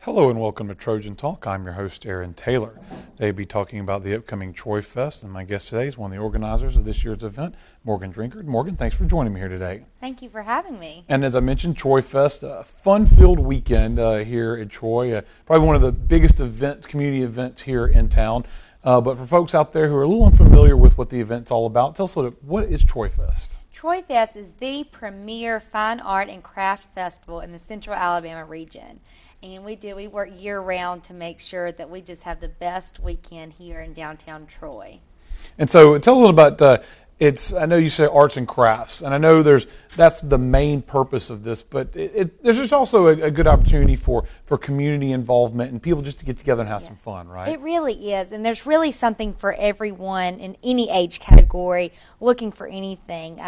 Hello and welcome to Trojan Talk. I'm your host, Aaron Taylor. Today we'll be talking about the upcoming Troy Fest, and my guest today is one of the organizers of this year's event, Morgan Drinkard. Morgan, thanks for joining me here today. Thank you for having me. And as I mentioned, Troy Fest, a fun-filled weekend here in Troy. Probably one of the biggest community events here in town. But for folks out there who are a little unfamiliar with what the event's all about, tell us a little bit, what is Troy Fest? Troy Fest is the premier fine art and craft festival in the central Alabama region. And we work year-round to make sure that we just have the best weekend here in downtown Troy. And so tell a little about, I know you say arts and crafts, and I know that's the main purpose of this, but there's just also a good opportunity for community involvement and people just to get together and have some fun, right? It really is, and there's really something for everyone in any age category looking for anything.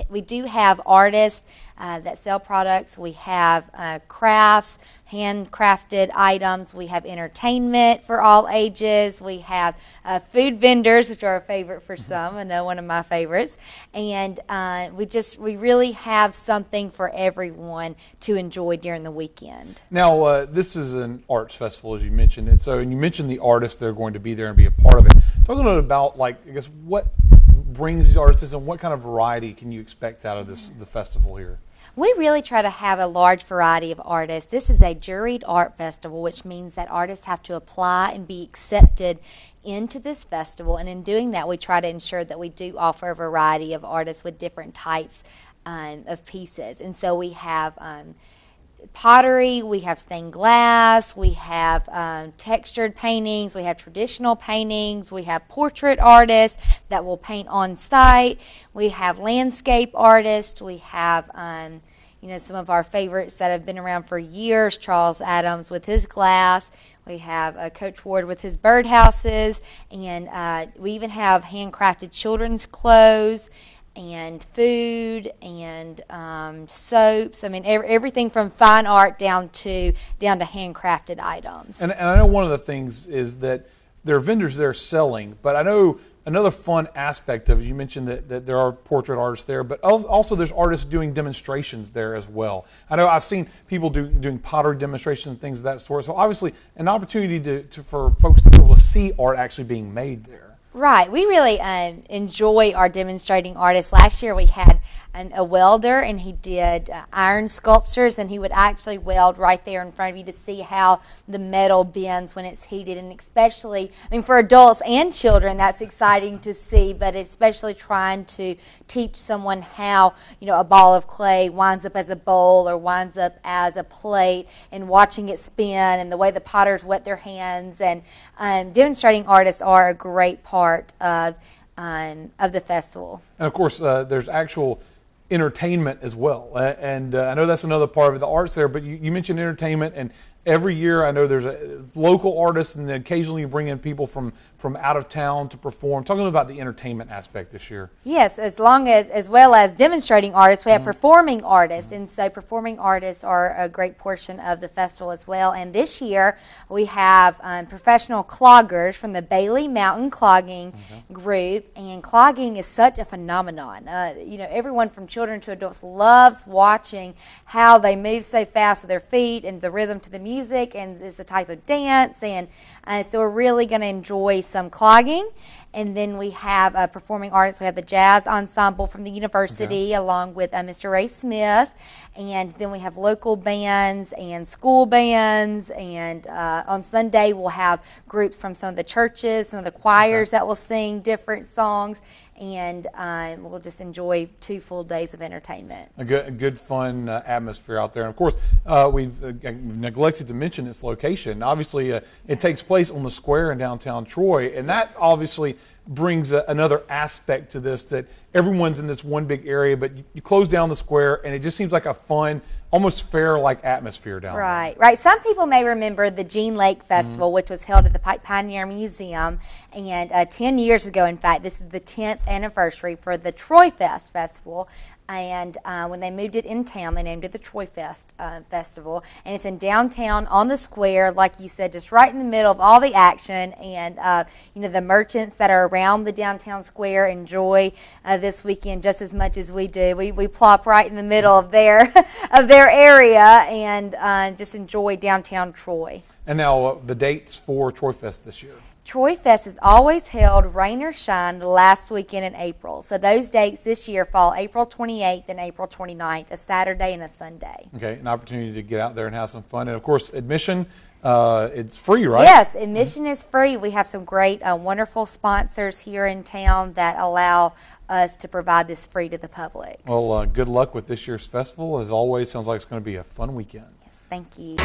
We do have artists that sell products. We have crafts, handcrafted items. We have entertainment for all ages. We have food vendors, which are a favorite for some. I know one of my favorites. And we really have something for everyone to enjoy during the weekend. Now, this is an arts festival, as you mentioned, and you mentioned the artists that are going to be there and be a part of it. Talk a little bit about, what brings these artists and what kind of variety can you expect out of the festival here? We really try to have a large variety of artists. This is a juried art festival, which means that artists have to apply and be accepted into this festival. And in doing that, we try to ensure that we do offer a variety of artists with different types of pieces. And so we have pottery, we have stained glass, we have textured paintings, we have traditional paintings, we have portrait artists that will paint on site, we have landscape artists, we have some of our favorites that have been around for years, Charles Adams with his glass, we have Coach Ward with his birdhouses, and we even have handcrafted children's clothes and food and soaps. I mean, everything from fine art down to handcrafted items. And I know one of the things is that there are vendors there selling, but I know another fun aspect of it, you mentioned that there are portrait artists there, but also there's artists doing demonstrations there as well. I know I've seen people doing pottery demonstrations and things of that sort. So obviously an opportunity for folks to be able to see art actually being made there. Right. We really enjoy our demonstrating artists. Last year we had a welder, and he did iron sculptures, and he would actually weld right there in front of you to see how the metal bends when it's heated. And especially, for adults and children, that's exciting to see, but especially trying to teach someone how, a ball of clay winds up as a bowl or winds up as a plate, and watching it spin, and the way the potters wet their hands. And demonstrating artists are a great part of the festival. And of course, there's actual entertainment as well, and I know that's another part of the arts there, but you mentioned entertainment, and every year I know there's a local artist, and then occasionally you bring in people from out of town to perform. Talking about the entertainment aspect this year. Yes, as well as demonstrating artists, we have performing artists, and so performing artists are a great portion of the festival as well. And this year we have professional cloggers from the Bailey Mountain Clogging Group, and clogging is such a phenomenon. Everyone from children to adults loves watching how they move so fast with their feet and the rhythm to the music, and it's a type of dance, and so we're really going to enjoy some clogging. And then we have performing artists. We have the jazz ensemble from the university along with Mr. Ray Smith, and then we have local bands and school bands, and on Sunday we'll have groups from some of the churches, some of the choirs that will sing different songs, and we'll just enjoy 2 full days of entertainment. A good fun atmosphere out there. And of course, we've neglected to mention its location. Obviously, it takes place on the square in downtown Troy, and that obviously brings another aspect to this, that everyone's in this one big area, but you close down the square, and it just seems like a fun, almost fair-like atmosphere down there. Right. Some people may remember the Jean Lake Festival, which was held at the Pioneer Museum, and 10 years ago, in fact, this is the 10th anniversary for the Troy Fest Festival. And when they moved it in town, they named it the Troy Festival. And it's in downtown on the square, like you said, just right in the middle of all the action. And, the merchants that are around the downtown square enjoy this weekend just as much as we do. We plop right in the middle of their area and just enjoy downtown Troy. And now the dates for Troy Fest this year. Troy Fest is always held, rain or shine, the last weekend in April. So those dates this year fall April 28th and April 29th, a Saturday and a Sunday. Okay, an opportunity to get out there and have some fun. And, of course, admission, it's free, right? Yes, admission is free. We have some great, wonderful sponsors here in town that allow us to provide this free to the public. Well, good luck with this year's festival. As always, sounds like it's going to be a fun weekend. Yes, thank you.